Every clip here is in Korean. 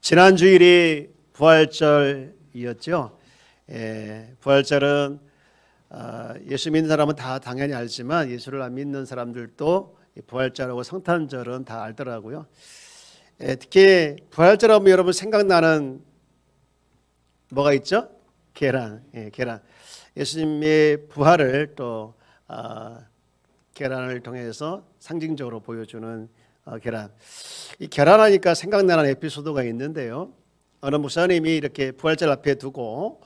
지난 주일이 부활절이었죠. 부활절은 예수 믿는 사람은 다 당연히 알지만 예수를 안 믿는 사람들도 부활절하고 성탄절은 다 알더라고요. 특히 부활절하면 여러분 생각나는 뭐가 있죠? 계란. 계란. 예수님의 부활을 또 계란을 통해서 상징적으로 보여주는 계란. 이 계란하니까 생각나는 에피소드가 있는데요. 어느 목사님이 이렇게 부활절 앞에 두고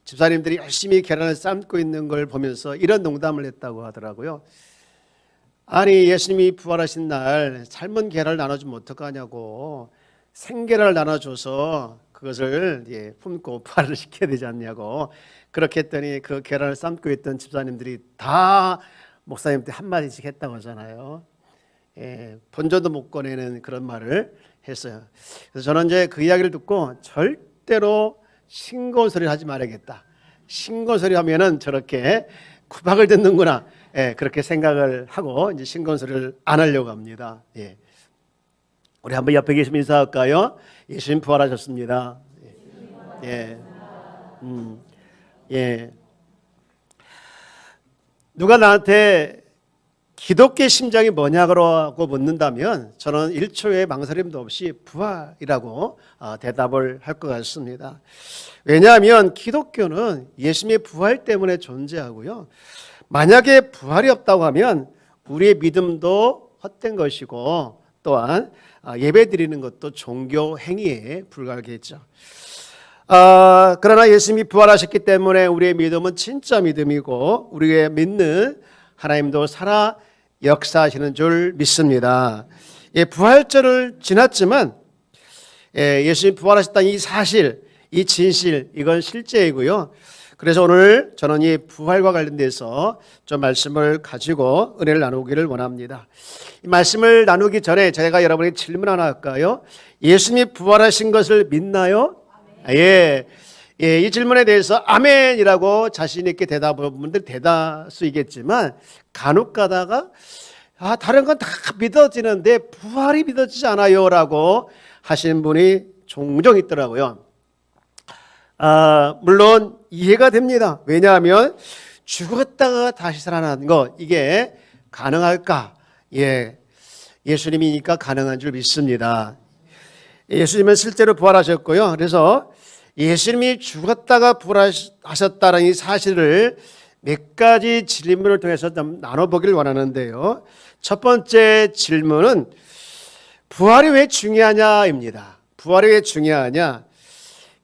집사님들이 열심히 계란을 삶고 있는 걸 보면서 이런 농담을 했다고 하더라고요. 아니, 예수님이 부활하신 날 삶은 계란을 나눠주면 어떡하냐고, 생계란을 나눠줘서 그것을 품고 부활을 시켜야 되지 않냐고 그렇게 했더니 그 계란을 삶고 있던 집사님들이 다 목사님한테 한마디씩 했다고 하잖아요. 본전도 못 꺼내는 그런 말을 했어요. 그래서 저는 이제 그 이야기를 듣고 절대로 싱거운 소리를 하지 말아야겠다. 싱거운 소리 하면은 저렇게 구박을 듣는구나. 그렇게 생각을 하고 이제 싱거운 소리를 안 하려고 합니다. 우리 한번 옆에 계시면 인사할까요? 예수님 부활하셨습니다. 누가 나한테 기독교의 심장이 뭐냐고 묻는다면 저는 1초의 망설임도 없이 부활이라고 대답을 할 것 같습니다. 왜냐하면 기독교는 예수님의 부활 때문에 존재하고요. 만약에 부활이 없다고 하면 우리의 믿음도 헛된 것이고 또한 예배 드리는 것도 종교 행위에 불과하겠죠. 그러나 예수님이 부활하셨기 때문에 우리의 믿음은 진짜 믿음이고 우리의 믿는 하나님도 살아 역사하시는 줄 믿습니다. 부활절을 지났지만 예수님 부활하셨다는 이 사실, 이 진실, 이건 실제이고요. 그래서 오늘 저는 이 부활과 관련돼서 좀 말씀을 가지고 은혜를 나누기를 원합니다. 이 말씀을 나누기 전에 제가 여러분에게 질문 하나 할까요? 예수님이 부활하신 것을 믿나요? 이 질문에 대해서 아멘이라고 자신 있게 대답하는 분들 대다수이겠지만 간혹 가다가 다른 건 다 믿어지는데 부활이 믿어지지 않아요 라고 하시는 분이 종종 있더라고요. 물론 이해가 됩니다. 왜냐하면 죽었다가 다시 살아나는 것, 이게 가능할까? 예수님이니까 가능한 줄 믿습니다. 예수님은 실제로 부활하셨고요. 그래서 예수님이 죽었다가 부활하셨다는 이 사실을 몇 가지 질문을 통해서 좀 나눠보기를 원하는데요. 첫 번째 질문은 부활이 왜 중요하냐입니다. 부활이 왜 중요하냐?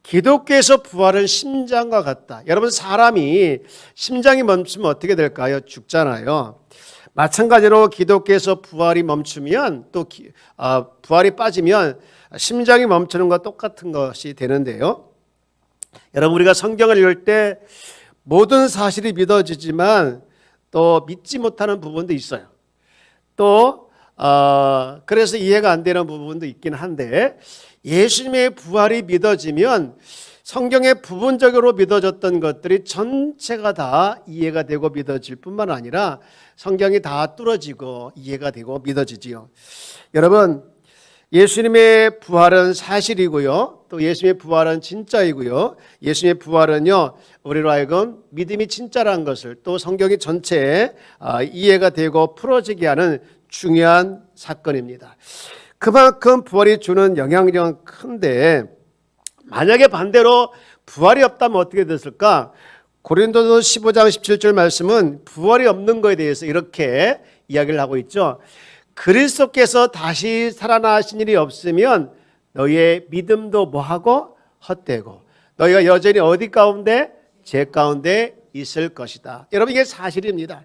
기독교에서 부활은 심장과 같다. 여러분, 사람이 심장이 멈추면 어떻게 될까요? 죽잖아요. 마찬가지로 기독교에서 부활이 멈추면 또 부활이 빠지면 심장이 멈추는 것과 똑같은 것이 되는데요. 여러분, 우리가 성경을 읽을 때 모든 사실이 믿어지지만 또 믿지 못하는 부분도 있어요. 또 그래서 이해가 안 되는 부분도 있긴 한데 예수님의 부활이 믿어지면 성경에 부분적으로 믿어졌던 것들이 전체가 다 이해가 되고 믿어질 뿐만 아니라 성경이 다 뚫어지고 이해가 되고 믿어지지요. 여러분, 예수님의 부활은 사실이고요. 또 예수님의 부활은 진짜이고요. 예수님의 부활은요, 우리로 하여금 믿음이 진짜라는 것을 또 성경이 전체에 이해가 되고 풀어지게 하는 중요한 사건입니다. 그만큼 부활이 주는 영향력은 큰데 만약에 반대로 부활이 없다면 어떻게 됐을까? 고린도서 15장 17절 말씀은 부활이 없는 것에 대해서 이렇게 이야기를 하고 있죠. 그리스도께서 다시 살아나신 일이 없으면 너희의 믿음도 뭐하고 헛되고 너희가 여전히 어디 가운데? 죄 가운데 있을 것이다. 여러분, 이게 사실입니다.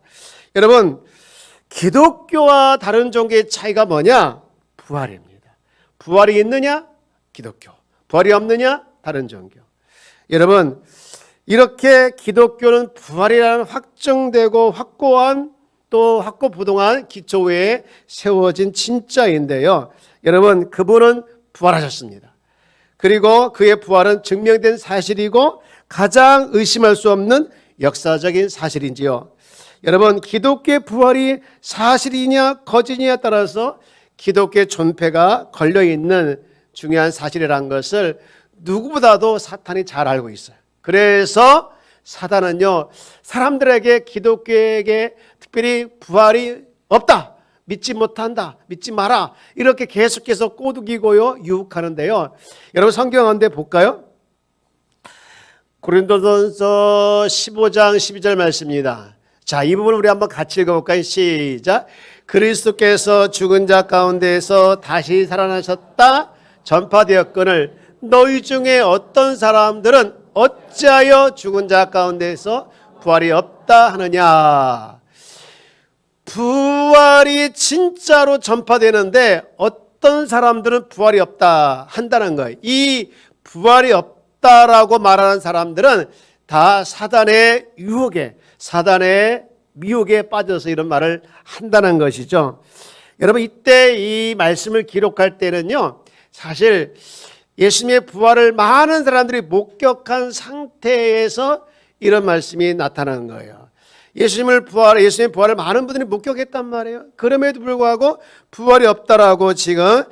여러분, 기독교와 다른 종교의 차이가 뭐냐? 부활입니다. 부활이 있느냐? 기독교. 부활이 없느냐? 다른 종교. 여러분, 이렇게 기독교는 부활이라는 확정되고 확고한 또 확고부동한 기초 위에 세워진 진짜인데요. 여러분, 그분은 부활하셨습니다. 그리고 그의 부활은 증명된 사실이고 가장 의심할 수 없는 역사적인 사실인지요. 여러분, 기독교의 부활이 사실이냐 거짓이냐에 따라서 기독교의 존폐가 걸려있는 중요한 사실이라는 것을 누구보다도 사탄이 잘 알고 있어요. 그래서 사단은요, 사람들에게, 기독교에게 특별히 부활이 없다, 믿지 못한다, 믿지 마라, 이렇게 계속해서 꼬드기고요, 유혹하는데요. 여러분 성경 한 대 볼까요? 고린도전서 15장 12절 말씀입니다. 자, 이 부분을 우리 한번 같이 읽어볼까요? 시작. 그리스도께서 죽은 자 가운데에서 다시 살아나셨다 전파되었거늘 너희 중에 어떤 사람들은 어찌하여 죽은 자 가운데에서 부활이 없다 하느냐. 부활이 진짜로 전파되는데 어떤 사람들은 부활이 없다 한다는 거예요. 이 부활이 없다라고 말하는 사람들은 다 사단의 유혹에, 사단의 미혹에 빠져서 이런 말을 한다는 것이죠. 여러분, 이때 이 말씀을 기록할 때는요, 사실 예수님의 부활을 많은 사람들이 목격한 상태에서 이런 말씀이 나타나는 거예요. 예수님의 부활을 많은 분들이 목격했단 말이에요. 그럼에도 불구하고 부활이 없다라고 지금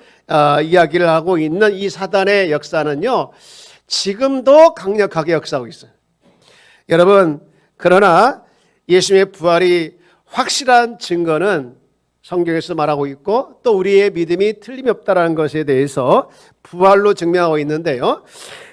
이야기를 하고 있는 이 사단의 역사는요, 지금도 강력하게 역사하고 있어요. 여러분, 그러나 예수님의 부활이 확실한 증거는 성경에서 말하고 있고 또 우리의 믿음이 틀림이 없다는 것에 대해서 부활로 증명하고 있는데요.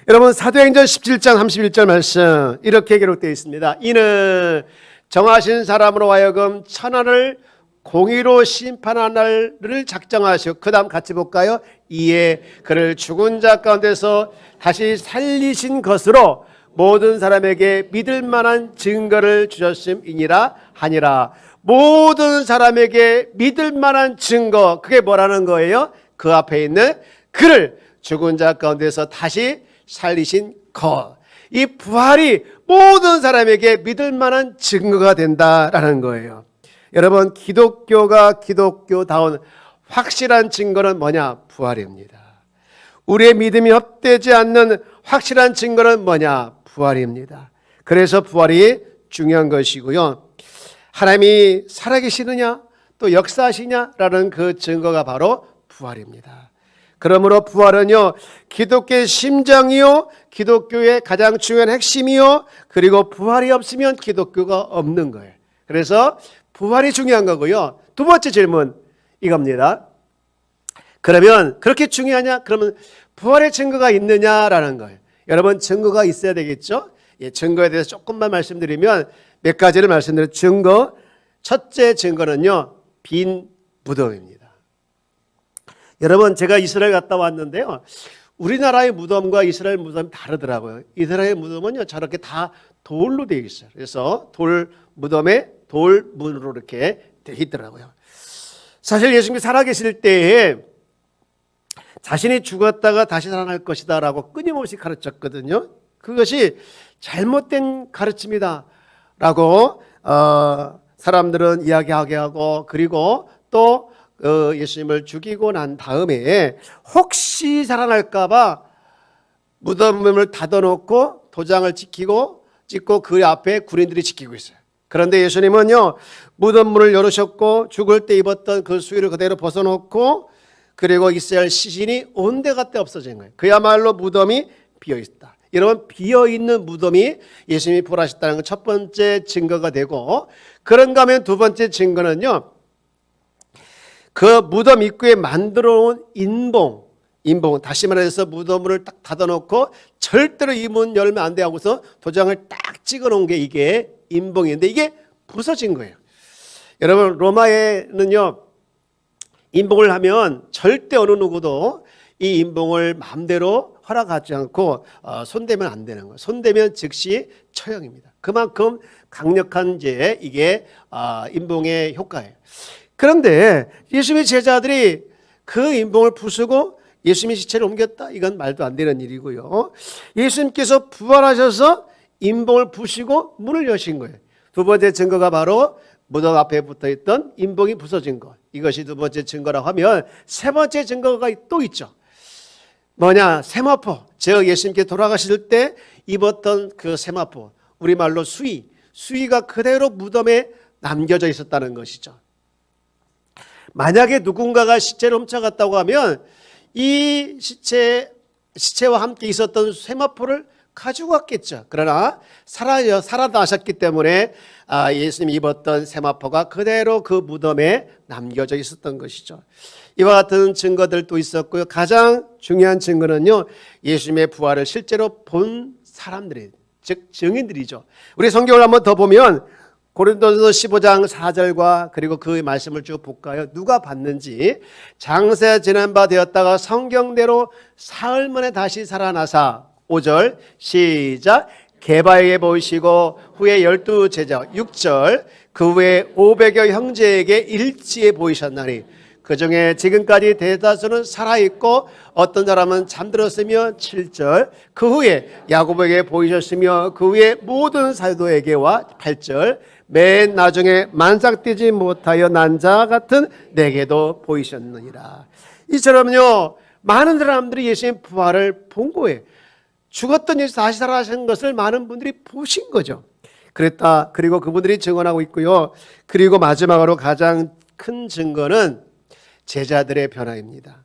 여러분, 사도행전 17장 31절 말씀 이렇게 기록되어 있습니다. 이는 정하신 사람으로 하여금 천하를 공의로 심판하는 날을 작정하시고, 그 다음 같이 볼까요? 이에 그를 죽은 자 가운데서 다시 살리신 것으로 모든 사람에게 믿을 만한 증거를 주셨음이니라 하니라. 모든 사람에게 믿을 만한 증거, 그게 뭐라는 거예요? 그 앞에 있는 그를 죽은 자 가운데서 다시 살리신 것. 이 부활이 모든 사람에게 믿을 만한 증거가 된다라는 거예요. 여러분, 기독교가 기독교다운 확실한 증거는 뭐냐? 부활입니다. 우리의 믿음이 헛되지 않는 확실한 증거는 뭐냐? 부활입니다. 그래서 부활이 중요한 것이고요. 하나님이 살아계시느냐 또 역사하시냐라는 그 증거가 바로 부활입니다. 그러므로 부활은요, 기독교의 심장이요, 기독교의 가장 중요한 핵심이요, 그리고 부활이 없으면 기독교가 없는 거예요. 그래서 부활이 중요한 거고요. 두 번째 질문 이겁니다. 그러면 그렇게 중요하냐? 그러면 부활의 증거가 있느냐라는 거예요. 여러분, 증거가 있어야 되겠죠? 예, 증거에 대해서 조금만 말씀드리면 몇 가지를 말씀드려요. 증거, 첫째 증거는요, 빈 무덤입니다. 여러분, 제가 이스라엘 갔다 왔는데요, 우리나라의 무덤과 이스라엘 무덤이 다르더라고요. 이스라엘 무덤은요, 저렇게 다 돌로 되어 있어요. 그래서 돌 무덤에 돌문으로 이렇게 되어 있더라고요. 사실 예수님이 살아계실 때에 자신이 죽었다가 다시 살아날 것이다 라고 끊임없이 가르쳤거든요. 그것이 잘못된 가르침이다 라고 사람들은 이야기하게 하고, 그리고 또 예수님을 죽이고 난 다음에 혹시 살아날까 봐 무덤을 닫아놓고 도장을 찍고 그 앞에 군인들이 지키고 있어요. 그런데 예수님은요, 무덤문을 열으셨고 죽을 때 입었던 그 수의를 그대로 벗어놓고, 그리고 이스라엘 시신이 온데간데 없어진 거예요. 그야말로 무덤이 비어있다. 여러분, 비어있는 무덤이 예수님이 부활하셨다는 건 첫 번째 증거가 되고, 그런가 하면 두 번째 증거는요, 그 무덤 입구에 만들어 놓은 인봉, 다시 말해서 무덤문을 딱 닫아놓고 절대로 이 문 열면 안 돼 하고서 도장을 딱 찍어 놓은 게 이게 인봉인데, 이게 부서진 거예요. 여러분, 로마에는요, 인봉을 하면 절대 어느 누구도 이 인봉을 마음대로 허락하지 않고 손대면 안 되는 거예요. 손대면 즉시 처형입니다. 그만큼 강력한 이게 인봉의 효과예요. 그런데 예수님의 제자들이 그 인봉을 부수고 예수님의 시체를 옮겼다? 이건 말도 안 되는 일이고요. 예수님께서 부활하셔서 인봉을 부시고 문을 여신 거예요. 두 번째 증거가 바로 무덤 앞에 붙어있던 인봉이 부서진 것. 이것이 두 번째 증거라고 하면, 세 번째 증거가 또 있죠. 뭐냐? 세마포. 즉 예수님께 돌아가실 때 입었던 그 세마포, 우리말로 수의가 그대로 무덤에 남겨져 있었다는 것이죠. 만약에 누군가가 시체를 훔쳐갔다고 하면 이 시체와 함께 있었던 세마포를 가지고 갔겠죠. 그러나 살아나셨기 때문에 예수님이 입었던 세마포가 그대로 그 무덤에 남겨져 있었던 것이죠. 이와 같은 증거들도 있었고요. 가장 중요한 증거는요, 예수님의 부활을 실제로 본 사람들이, 즉 증인들이죠. 우리 성경을 한번 더 보면 고린도전서 15장 4절과 그리고 그 말씀을 쭉 볼까요? 누가 봤는지. 장세 지난 바 되었다가 성경대로 사흘 만에 다시 살아나사. 5절 시작. 게바에게 보이시고 후에 12 제자. 6절 그 후에 500여 형제에게 일치에 보이셨나니 그 중에 지금까지 대다수는 살아있고 어떤 사람은 잠들었으며. 7절 그 후에 야고보에게 보이셨으며 그 후에 모든 사도에게와. 8절 맨 나중에 만삭되지 못하여 난 자 같은 내게도 보이셨느니라. 이처럼요 많은 사람들이 예수님의 부활을 본 거예요. 죽었던 예수 다시 살아나신 것을 많은 분들이 보신 거죠. 그리고 그분들이 증언하고 있고요. 그리고 마지막으로 가장 큰 증거는 제자들의 변화입니다.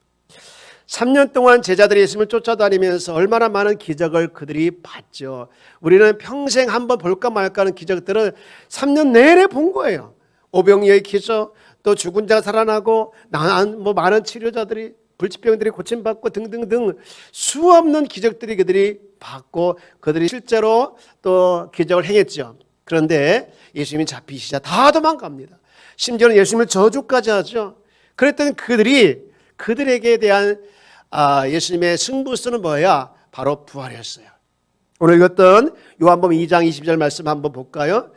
3년 동안 제자들이 예수님을 쫓아다니면서 얼마나 많은 기적을 그들이 봤죠. 우리는 평생 한번 볼까 말까 하는 기적들을 3년 내내 본 거예요. 오병이어의 기적, 또 죽은 자가 살아나고 많은 치료자들이, 불치병들이 고침받고 등등등 수없는 기적들이 그들이 봤고 그들이 실제로 또 기적을 행했죠. 그런데 예수님이 잡히시자 다 도망갑니다. 심지어는 예수님을 저주까지 하죠. 그랬더니 그들에게 대한 예수님의 승부수는 뭐야? 바로 부활이었어요. 오늘 읽었던 요한복음 2장 20절 말씀 한번 볼까요?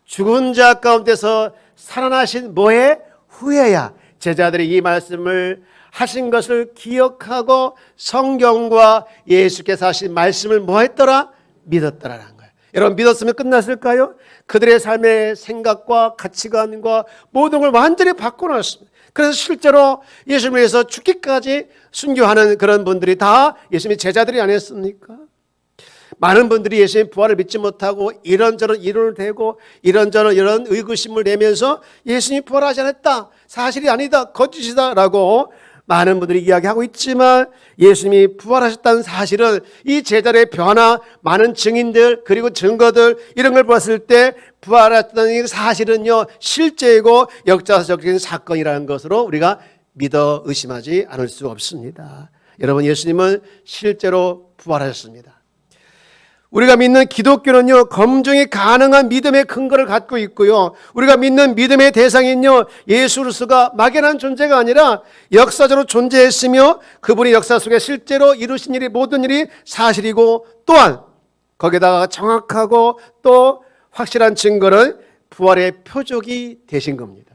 죽은 자 가운데서 살아나신 뭐의 후에야. 제자들이 이 말씀을 하신 것을 기억하고 성경과 예수께서 하신 말씀을 뭐 했더라? 믿었더라라는 거예요. 여러분 믿었으면 끝났을까요? 그들의 삶의 생각과 가치관과 모든 걸 완전히 바꿔놨습니다. 그래서 실제로 예수님을 위해서 죽기까지 순교하는 그런 분들이 다 예수님의 제자들이 아니었습니까? 많은 분들이 예수님의 부활을 믿지 못하고 이런저런 이론을 대고 이런저런 이런 의구심을 내면서 예수님이 부활하지 않았다, 사실이 아니다, 거짓이다 라고 많은 분들이 이야기하고 있지만 예수님이 부활하셨다는 사실은 이 제자들의 변화, 많은 증인들 그리고 증거들 이런 걸 봤을 때 부활했다는 사실은요 실제이고 역사적인 사건이라는 것으로 우리가 믿어 의심하지 않을 수 없습니다. 여러분 예수님은 실제로 부활하셨습니다. 우리가 믿는 기독교는요 검증이 가능한 믿음의 근거를 갖고 있고요, 우리가 믿는 믿음의 대상인요 예수 그리스도가 막연한 존재가 아니라 역사적으로 존재했으며 그분이 역사 속에 실제로 이루신 일이 모든 일이 사실이고, 또한 거기다가 정확하고 또 확실한 증거는 부활의 표적이 되신 겁니다.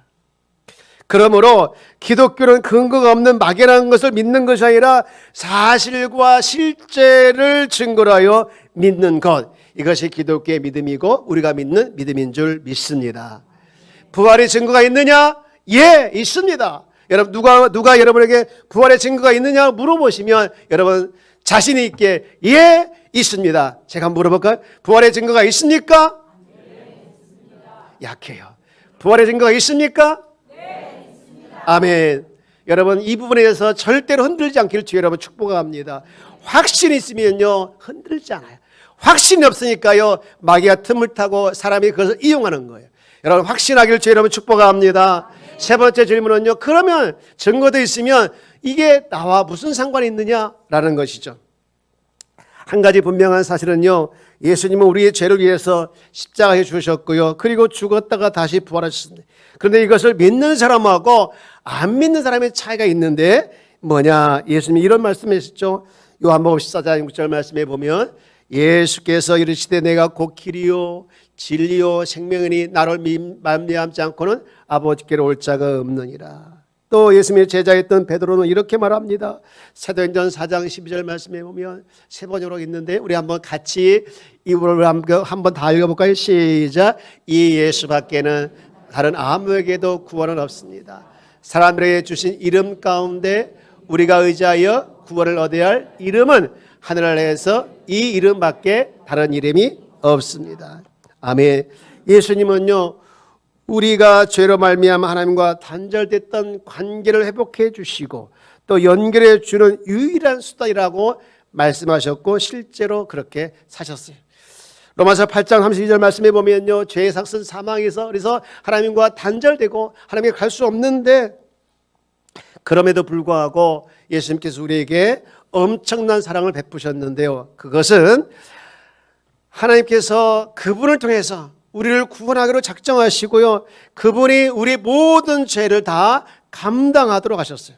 그러므로 기독교는 근거가 없는 막연한 것을 믿는 것이 아니라 사실과 실제를 증거로 하여 믿는 것, 이것이 기독교의 믿음이고 우리가 믿는 믿음인 줄 믿습니다. 부활의 증거가 있느냐? 예, 있습니다. 여러분 누가 여러분에게 부활의 증거가 있느냐 물어보시면 여러분 자신 있게 예, 있습니다. 제가 한번 물어볼까요? 부활의 증거가 있습니까? 네, 있습니다. 약해요. 부활의 증거가 있습니까? 네, 있습니다. 아멘. 여러분 이 부분에 대해서 절대로 흔들지 않기를 주여 여러분 축복합니다. 확신이 있으면요 흔들지 않아요. 확신이 없으니까요 마귀가 틈을 타고 사람이 그것을 이용하는 거예요. 여러분 확신하기를 주여 여러분 축복합니다. 세 번째 질문은요, 그러면 증거도 있으면 이게 나와 무슨 상관이 있느냐라는 것이죠. 한 가지 분명한 사실은요, 예수님은 우리의 죄를 위해서 십자가에 죽으셨고요, 그리고 죽었다가 다시 부활하셨습니다. 그런데 이것을 믿는 사람하고 안 믿는 사람의 차이가 있는데 뭐냐, 예수님이 이런 말씀하셨죠. 요한복음 14장 6절 말씀에 보면 예수께서 이르시되 내가 곧 길이요 진리요 생명이니 나를 말미암지 않고는 아버지께로 올 자가 없느니라. 또 예수님의 제자였던 베드로는 이렇게 말합니다. 사도행전 4장 12절 말씀에 보면 세 번역으로 있는데 우리 한번 같이 이부를 한번 다 읽어볼까요? 시작. 이 예수밖에는 다른 아무에게도 구원은 없습니다. 사람들에게 주신 이름 가운데 우리가 의지하여 구원을 얻어야 할 이름은 하늘 아래에서 이 이름밖에 다른 이름이 없습니다. 아멘. 예수님은요 우리가 죄로 말미암아 하나님과 단절됐던 관계를 회복해 주시고 또 연결해 주는 유일한 수단이라고 말씀하셨고 실제로 그렇게 사셨어요. 로마서 8장 32절 말씀해 보면요, 죄의 삭은 사망에서, 그래서 하나님과 단절되고 하나님께 갈 수 없는데, 그럼에도 불구하고 예수님께서 우리에게 엄청난 사랑을 베푸셨는데요, 그것은 하나님께서 그분을 통해서 우리를 구원하기로 작정하시고요, 그분이 우리 모든 죄를 다 감당하도록 하셨어요.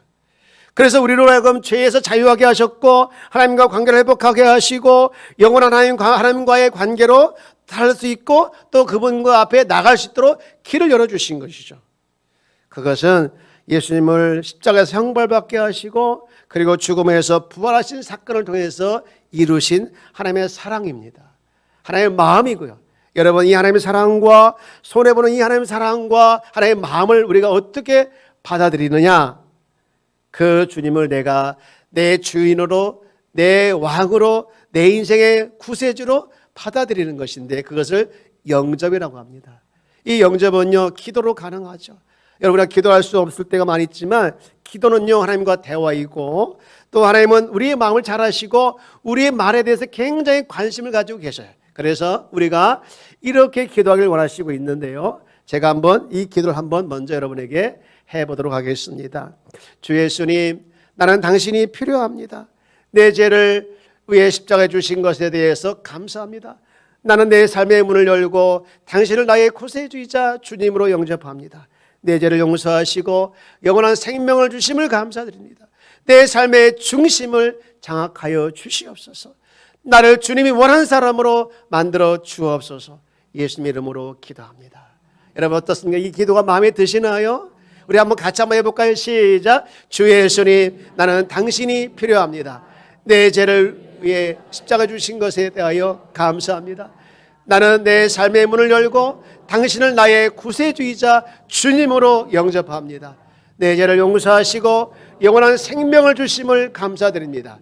그래서 우리로 하여금 죄에서 자유하게 하셨고, 하나님과 관계를 회복하게 하시고, 영원한 하나님과의 관계로 살 수 있고, 또 그분과 앞에 나갈 수 있도록 길을 열어주신 것이죠. 그것은 예수님을 십자가에서 형벌받게 하시고, 그리고 죽음에서 부활하신 사건을 통해서 이루신 하나님의 사랑입니다. 하나님의 마음이고요. 여러분, 이 하나님의 사랑과, 손해보는 이 하나님의 사랑과 하나님의 마음을 우리가 어떻게 받아들이느냐? 그 주님을 내가 내 주인으로, 내 왕으로, 내 인생의 구세주로 받아들이는 것인데, 그것을 영접이라고 합니다. 이 영접은요, 기도로 가능하죠. 여러분, 우리가 기도할 수 없을 때가 많이 있지만, 기도는요, 하나님과 대화이고, 또 하나님은 우리의 마음을 잘 아시고 우리의 말에 대해서 굉장히 관심을 가지고 계셔요. 그래서 우리가 이렇게 기도하길 원하시고 있는데요, 제가 한번 이 기도를 한번 먼저 여러분에게 해보도록 하겠습니다. 주 예수님, 나는 당신이 필요합니다. 내 죄를 위해 십자가에 주신 것에 대해서 감사합니다. 나는 내 삶의 문을 열고 당신을 나의 구세주이자 주님으로 영접합니다. 내 죄를 용서하시고 영원한 생명을 주심을 감사드립니다. 내 삶의 중심을 장악하여 주시옵소서. 나를 주님이 원하는 사람으로 만들어 주옵소서. 예수님 이름으로 기도합니다. 여러분, 어떻습니까? 이 기도가 마음에 드시나요? 우리 한번 같이 한번 해볼까요? 시작. 주 예수님, 나는 당신이 필요합니다. 내 죄를 위해 십자가 주신 것에 대하여 감사합니다. 나는 내 삶의 문을 열고 당신을 나의 구세주이자 주님으로 영접합니다. 내 죄를 용서하시고 영원한 생명을 주심을 감사드립니다.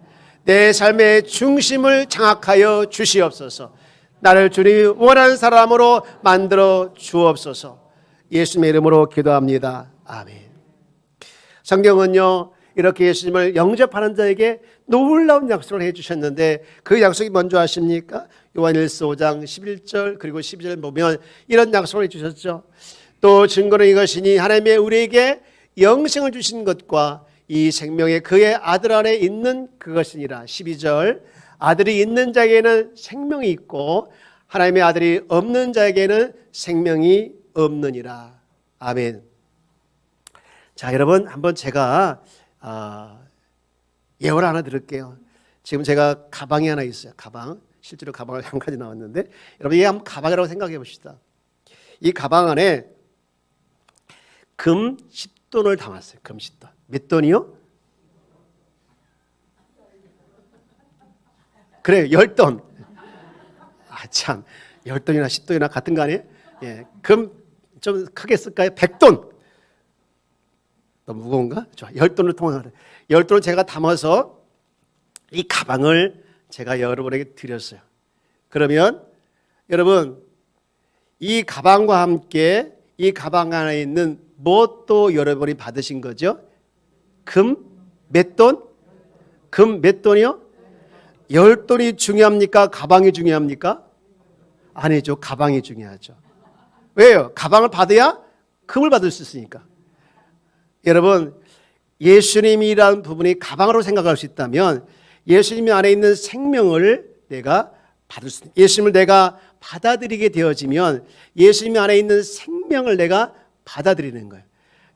내 삶의 중심을 장악하여 주시옵소서. 나를 주님이 원하는 사람으로 만들어 주옵소서. 예수님의 이름으로 기도합니다. 아멘. 성경은요, 이렇게 예수님을 영접하는 자에게 놀라운 약속을 해주셨는데, 그 약속이 뭔지 아십니까? 요한일서 5장 11절 그리고 12절 보면 이런 약속을 해주셨죠. 또 증거는 이것이니 하나님의 우리에게 영생을 주신 것과 이 생명의 그의 아들 안에 있는 그것이니라. 12절, 아들이 있는 자에게는 생명이 있고 하나님의 아들이 없는 자에게는 생명이 없느니라. 아멘. 자, 여러분, 한번 제가 예언을 하나 드릴게요. 지금 제가 가방이 하나 있어요. 가방. 실제로 가방을 한 가지 나왔는데, 여러분, 이게 한번 가방이라고 생각해 봅시다. 이 가방 안에 금 10돈을 담았어요. 금 10돈. 몇 돈이요? 그래요, 10돈. 아, 참, 10돈이나 10돈이나 같은 거 아니에요? 예, 금 좀 크게 쓸까요? 100돈. 너무 무거운가? 좋아, 10돈을 통해서 10돈을 제가 담아서 이 가방을 제가 여러분에게 드렸어요. 그러면 여러분, 이 가방과 함께 이 가방 안에 있는 무엇도 여러분이 받으신 거죠? 금 몇 돈? 금 몇 돈이요? 10돈이 중요합니까? 가방이 중요합니까? 아니죠. 가방이 중요하죠. 왜요? 가방을 받아야 금을 받을 수 있으니까. 여러분, 예수님이라는 부분이 가방으로 생각할 수 있다면 예수님 안에 있는 생명을 내가 받을 수 있다. 예수님을 내가 받아들이게 되어지면 예수님 안에 있는 생명을 내가 받아들이는 거예요.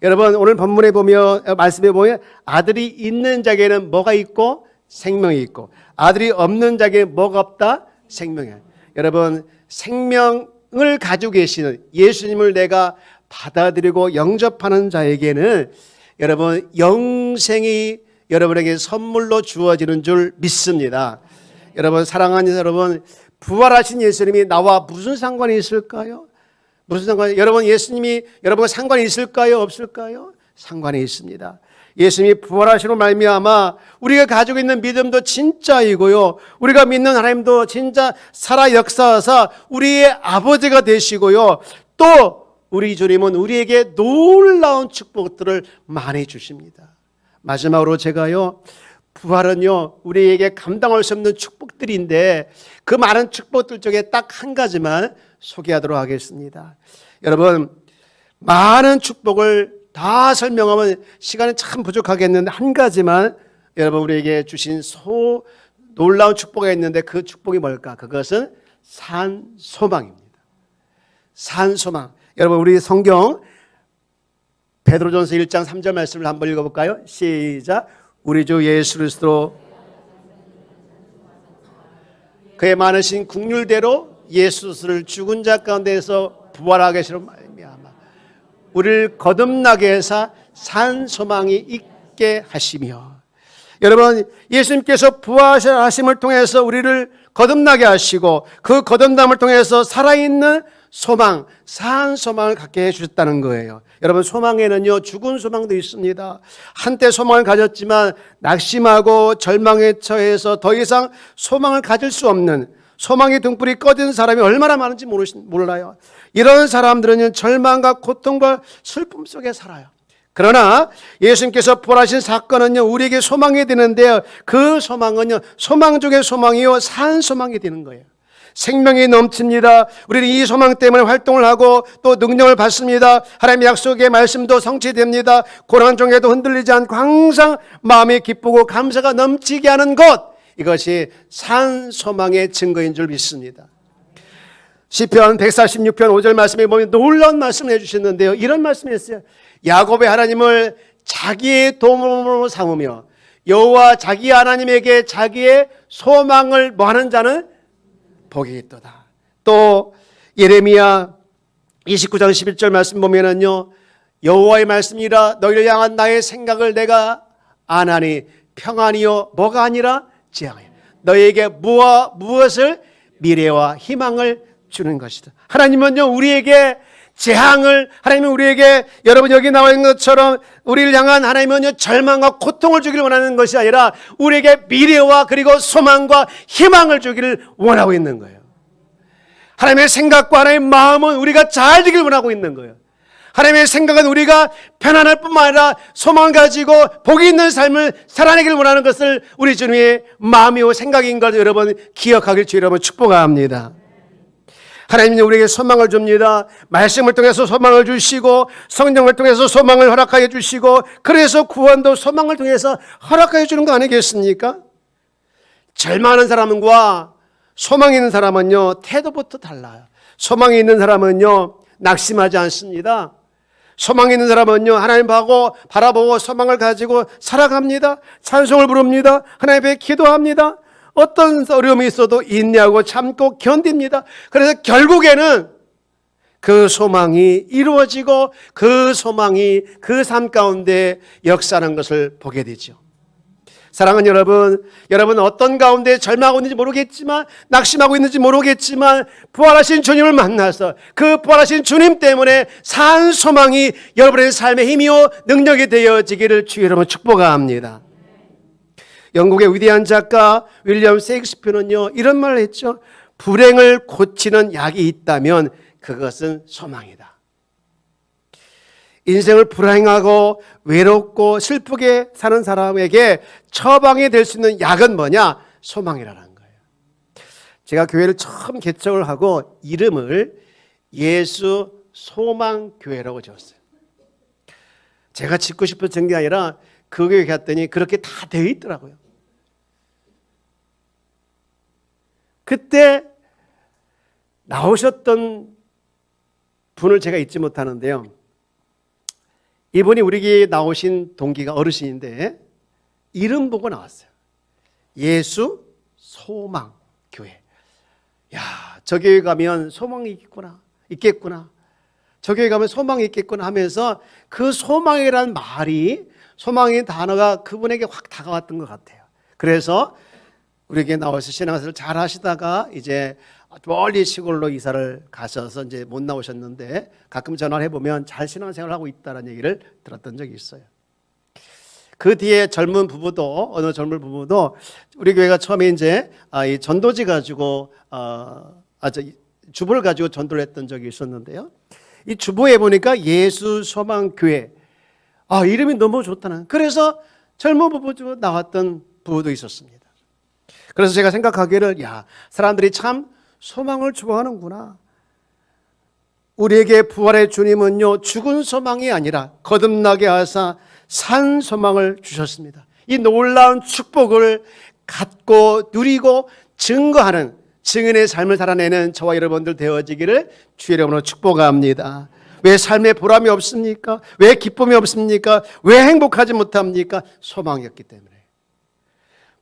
여러분, 오늘 본문에 보면, 말씀에 보면 아들이 있는 자에게는 뭐가 있고 생명이 있고, 아들이 없는 자에게는 뭐가 없다? 생명이에요. 여러분, 생명을 가지고 계시는 예수님을 내가 받아들이고 영접하는 자에게는 여러분, 영생이 여러분에게 선물로 주어지는 줄 믿습니다. 여러분, 사랑하는 여러분, 부활하신 예수님이 나와 무슨 상관이 있을까요? 무슨 상관이? 여러분, 예수님이 여러분과 상관이 있을까요? 없을까요? 상관이 있습니다. 예수님이 부활하시로 말미암아 우리가 가지고 있는 믿음도 진짜이고요, 우리가 믿는 하나님도 진짜 살아 역사하사 우리의 아버지가 되시고요, 또 우리 주님은 우리에게 놀라운 축복들을 많이 주십니다. 마지막으로 제가요, 부활은요, 우리에게 감당할 수 없는 축복들인데 그 많은 축복들 중에 딱 한 가지만 소개하도록 하겠습니다. 여러분, 많은 축복을 다 설명하면 시간이 참 부족하겠는데 한 가지만 여러분 우리에게 주신 놀라운 축복이 있는데 그 축복이 뭘까? 그것은 산소망입니다. 산소망. 여러분 우리 성경 베드로전서 1장 3절 말씀을 한번 읽어볼까요? 시작. 우리 주 예수 그리스도 그의 많으신 긍휼대로 예수를 죽은 자 가운데에서 부활하게 하시려 말미암아 우리를 거듭나게 해서 산 소망이 있게 하시며, 여러분 예수님께서 부활하심을 통해서 우리를 거듭나게 하시고 그 거듭남을 통해서 살아있는 소망, 산 소망을 갖게 해주셨다는 거예요. 여러분 소망에는요 죽은 소망도 있습니다. 한때 소망을 가졌지만 낙심하고 절망에 처해서 더 이상 소망을 가질 수 없는, 소망의 등불이 꺼진 사람이 얼마나 많은지 몰라요. 이런 사람들은 절망과 고통과 슬픔 속에 살아요. 그러나 예수님께서 부활하신 사건은요 우리에게 소망이 되는데요, 그 소망은요 소망 중의 소망이요 산 소망이 되는 거예요. 생명이 넘칩니다. 우리는 이 소망 때문에 활동을 하고 또 능력을 받습니다. 하나님의 약속의 말씀도 성취됩니다. 고난 중에도 흔들리지 않고 항상 마음이 기쁘고 감사가 넘치게 하는 것, 이것이 산 소망의 증거인 줄 믿습니다. 시편 146편 5절 말씀에 보면 놀라운 말씀을 해주셨는데요, 이런 말씀이 있어요. 야곱의 하나님을 자기의 도움으로 삼으며 여호와 자기 하나님에게 자기의 소망을 뭐하는 자는 복이 있도다. 또 예레미야 29장 11절 말씀 보면은요, 여호와의 말씀이라 너희를 향한 나의 생각을 내가 아나니 평안이요 뭐가 아니라 재앙이요 너희에게 무엇을 미래와 희망을 주는 것이다. 하나님은요 우리에게 재앙을, 하나님은 우리에게 여러분 여기 나와 있는 것처럼 우리를 향한 하나님은요 절망과 고통을 주기를 원하는 것이 아니라 우리에게 미래와 그리고 소망과 희망을 주기를 원하고 있는 거예요. 하나님의 생각과 하나님의 마음은 우리가 잘 되길 원하고 있는 거예요. 하나님의 생각은 우리가 편안할 뿐만 아니라 소망을 가지고 복이 있는 삶을 살아내길 원하는 것을 우리 주님의 마음이고 생각인 걸 여러분 기억하길 주 여러분 축복합니다. 하나님은 우리에게 소망을 줍니다. 말씀을 통해서 소망을 주시고 성령을 통해서 소망을 허락하여 주시고, 그래서 구원도 소망을 통해서 허락하여 주는 거 아니겠습니까? 절망하는 사람과 소망이 있는 사람은요 태도부터 달라요. 소망이 있는 사람은요 낙심하지 않습니다. 소망이 있는 사람은요 하나님 바라보고 소망을 가지고 살아갑니다. 찬송을 부릅니다. 하나님 앞에 기도합니다. 어떤 어려움이 있어도 인내하고 참고 견딥니다. 그래서 결국에는 그 소망이 이루어지고 그 소망이 그 삶 가운데 역사하는 것을 보게 되죠. 사랑하는 여러분 어떤 가운데 절망하고 있는지 모르겠지만, 낙심하고 있는지 모르겠지만 부활하신 주님을 만나서 그 부활하신 주님 때문에 산 소망이 여러분의 삶의 힘이요 능력이 되어지기를 주 여러분 축복합니다. 영국의 위대한 작가 윌리엄 셰익스피어는요 이런 말을 했죠. 불행을 고치는 약이 있다면 그것은 소망이다. 인생을 불행하고 외롭고 슬프게 사는 사람에게 처방이 될 수 있는 약은 뭐냐? 소망이라는 거예요. 제가 교회를 처음 개척을 하고 이름을 예수 소망교회라고 지었어요. 제가 짓고 싶었던 게 아니라 그 교회 갔더니 그렇게 다 되어 있더라고요. 그때 나오셨던 분을 제가 잊지 못하는데요, 이분이 우리 교회에 나오신 동기가 어르신인데 이름 보고 나왔어요. 예수 소망 교회. 야, 저 교회 가면 소망이 있겠구나. 저 교회 가면 소망이 있겠구나 하면서 그 소망이라는 말이, 소망의 단어가 그분에게 확 다가왔던 것 같아요. 그래서 우리에게 나와서 신앙생활을 잘 하시다가 이제 멀리 시골로 이사를 가셔서 이제 못 나오셨는데 가끔 전화를 해보면 잘 신앙생활을 하고 있다는 얘기를 들었던 적이 있어요. 그 뒤에 어느 젊은 부부도 우리 교회가 처음에 이제 이 전도지 가지고 주보를 가지고 전도를 했던 적이 있었는데요. 이 주보에 보니까 예수 소망 교회, 이름이 너무 좋다는. 그래서 젊은 부부 나왔던 부부도 있었습니다. 그래서 제가 생각하기를 사람들이 참 소망을 좋아하는구나. 우리에게 부활의 주님은요, 죽은 소망이 아니라 거듭나게 하사 산 소망을 주셨습니다. 이 놀라운 축복을 갖고 누리고 증거하는 증인의 삶을 살아내는 저와 여러분들 되어지기를 주의 이름으로 축복합니다. 왜 삶에 보람이 없습니까? 왜 기쁨이 없습니까? 왜 행복하지 못합니까? 소망이 없기 때문에.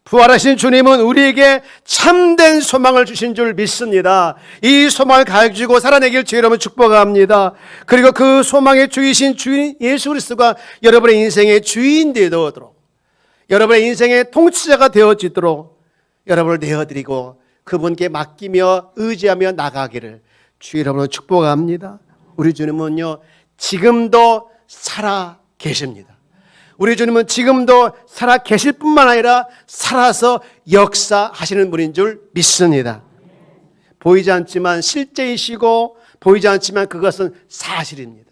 부활하신 주님은 우리에게 참된 소망을 주신 줄 믿습니다. 이 소망을 가지고 살아내길 주의 이름으로 축복합니다. 그리고 그 소망의 주이신 주인 예수 그리스도가 여러분의 인생의 주인 되도록, 여러분의 인생의 통치자가 되어지도록 여러분을 내어드리고 그분께 맡기며 의지하며 나가기를 주의 이름으로 축복합니다. 우리 주님은요, 지금도 살아 계십니다. 우리 주님은 지금도 살아 계실 뿐만 아니라 살아서 역사하시는 분인 줄 믿습니다. 보이지 않지만 실제이시고 보이지 않지만 그것은 사실입니다.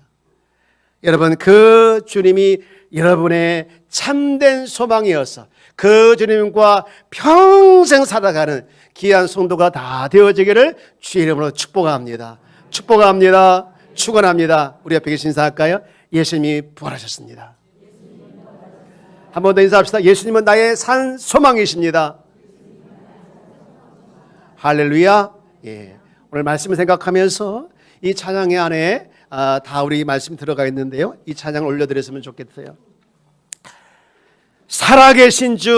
여러분, 그 주님이 여러분의 참된 소망이어서 그 주님과 평생 살아가는 귀한 성도가 다 되어지기를 주의 이름으로 축복합니다. 축복합니다. 축원합니다. 우리 옆에 계신 인사할까요? 예수님이 부활하셨습니다. 한 번 더 인사합시다. 예수님은 나의 산 소망이십니다. 할렐루야. 오늘 말씀을 생각하면서 이 찬양의 안에 다 우리 말씀 들어가 있는데요. 이 찬양을 올려드렸으면 좋겠어요. 살아계신 주